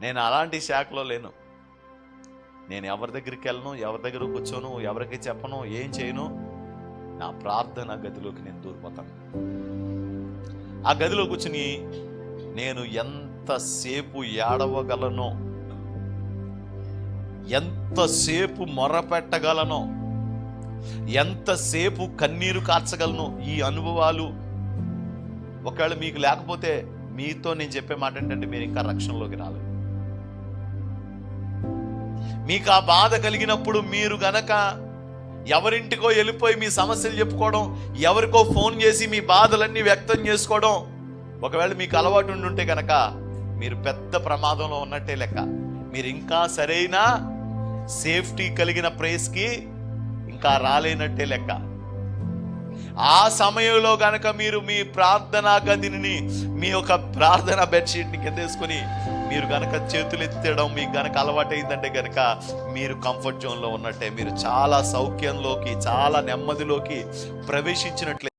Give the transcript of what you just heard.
నేను అలాంటి శాఖలో లేను. నేను ఎవరి దగ్గరికి వెళ్ళను, ఎవరి దగ్గర కూర్చోను, ఎవరికి చెప్పను, ఏం చేయను. నా ప్రార్థన గదిలోకి నేను దూరిపోతాను. ఆ గదిలో కూర్చుని నేను ఎంతసేపు ఏడవగలనో, ఎంతసేపు మొరపెట్టగలనో, ఎంతసేపు కన్నీరు కార్చగలను. ఈ అనుభవాలు ఒకవేళ మీకు లేకపోతే మీతో నేను చెప్పే మాట ఏంటంటే, మీరు ఇంకా రక్షణలోకి రాలేదు. మీకు ఆ బాధ కలిగినప్పుడు మీరు గనక ఎవరింటికో వెళ్ళిపోయి మీ సమస్యలు చెప్పుకోవడం, ఎవరికో ఫోన్ చేసి మీ బాధలన్నీ వ్యక్తం చేసుకోవడం ఒకవేళ మీకు అలవాటు ఉండుంటే కనుక మీరు పెద్ద ప్రమాదంలో ఉన్నట్టే లెక్క. మీరు ఇంకా సరైన సేఫ్టీ కలిగిన ప్లేస్కి ఇంకా రాలేనట్టే లెక్క. ఆ సమయంలో గనక మీరు మీ ప్రార్థనా గదిని, మీ యొక్క ప్రార్థనా బెడ్షీట్ని కిందేసుకొని మీరు గనక చేతులు ఎత్తడం మీకు గనక అలవాటైందంటే గనక మీరు కంఫర్ట్ జోన్లో ఉన్నట్టే. మీరు చాలా సౌఖ్యంలోకి, చాలా నెమ్మదిలోకి ప్రవేశించినట్లే.